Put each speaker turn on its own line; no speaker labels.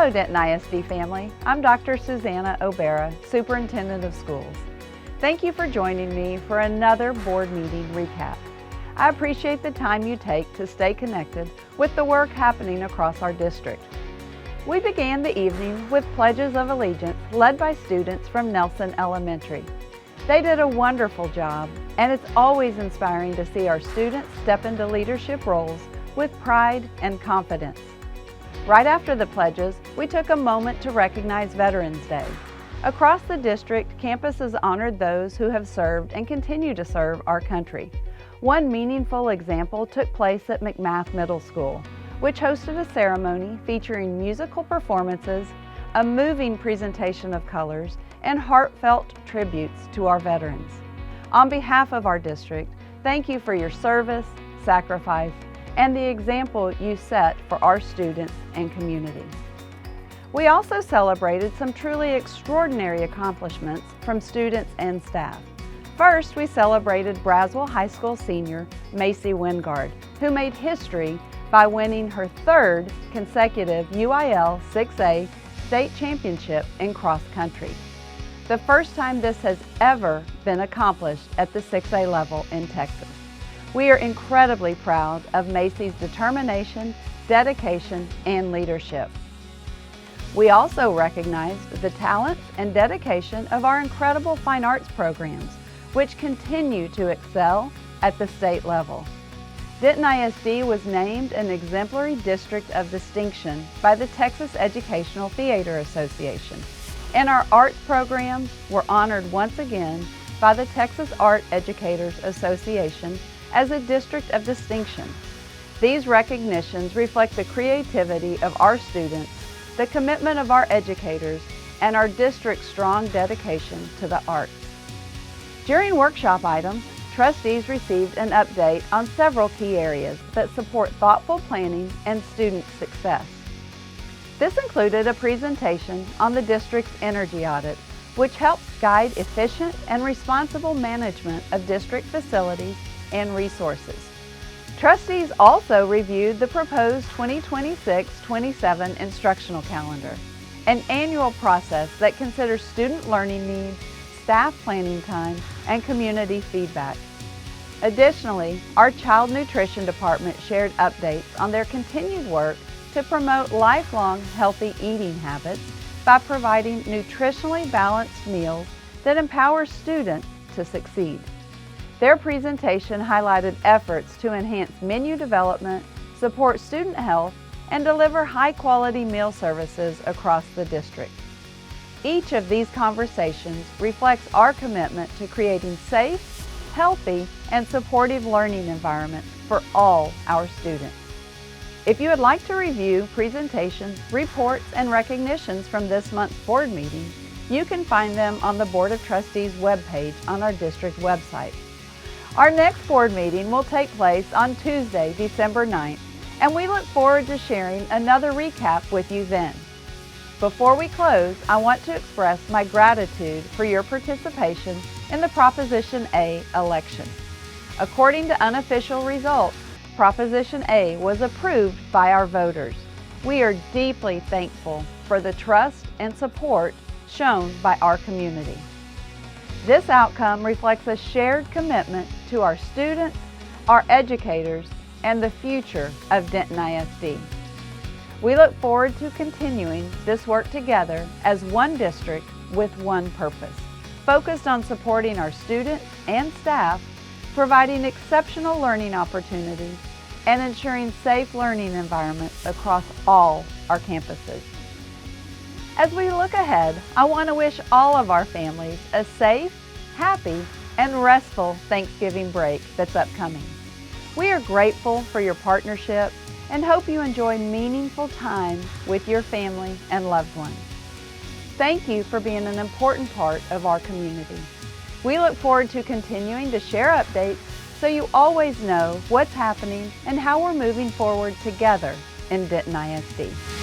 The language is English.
Hello Denton ISD family, I'm Dr. Susannah O'Bara, Superintendent of Schools. Thank you for joining me for another board meeting recap. I appreciate the time you take to stay connected with the work happening across our district. We began the evening with pledges of allegiance led by students from Nelson Elementary. They did a wonderful job, and it's always inspiring to see our students step into leadership roles with pride and confidence. Right after the pledges, we took a moment to recognize Veterans Day. Across the district, campuses honored those who have served and continue to serve our country. One meaningful example took place at McMath Middle School, which hosted a ceremony featuring musical performances, a moving presentation of colors, and heartfelt tributes to our veterans. On behalf of our district, thank you for your service, sacrifice, and the example you set for our students and community. We also celebrated some truly extraordinary accomplishments from students and staff. First, we celebrated Braswell High School senior Macy Wingard, who made history by winning her third consecutive UIL 6A state championship in cross country. The first time this has ever been accomplished at the 6A level in Texas. We are incredibly proud of Macy's determination, dedication, and leadership. We also recognized the talents and dedication of our incredible fine arts programs, which continue to excel at the state level. Denton ISD was named an Exemplary District of Distinction by the Texas Educational Theater Association, and our arts programs were honored once again by the Texas Art Educators Association as a District of Distinction. These recognitions reflect the creativity of our students, the commitment of our educators, and our district's strong dedication to the arts. During workshop items, trustees received an update on several key areas that support thoughtful planning and student success. This included a presentation on the district's energy audit, which helps guide efficient and responsible management of district facilities and resources. Trustees also reviewed the proposed 2026-27 instructional calendar, an annual process that considers student learning needs, staff planning time, and community feedback. Additionally, our Child Nutrition Department shared updates on their continued work to promote lifelong healthy eating habits by providing nutritionally balanced meals that empower students to succeed. Their presentation highlighted efforts to enhance menu development, support student health, and deliver high-quality meal services across the district. Each of these conversations reflects our commitment to creating safe, healthy, and supportive learning environments for all our students. If you would like to review presentations, reports, and recognitions from this month's board meeting, you can find them on the Board of Trustees webpage on our district website. Our next board meeting will take place on Tuesday, December 9th, and we look forward to sharing another recap with you then. Before we close, I want to express my gratitude for your participation in the Proposition A election. According to unofficial results, Proposition A was approved by our voters. We are deeply thankful for the trust and support shown by our community. This outcome reflects a shared commitment to our students, our educators, and the future of Denton ISD. We look forward to continuing this work together as one district with one purpose, focused on supporting our students and staff, providing exceptional learning opportunities, and ensuring safe learning environments across all our campuses. As we look ahead, I want to wish all of our families a safe, happy, and restful Thanksgiving break that's upcoming. We are grateful for your partnership and hope you enjoy meaningful time with your family and loved ones. Thank you for being an important part of our community. We look forward to continuing to share updates so you always know what's happening and how we're moving forward together in Denton ISD.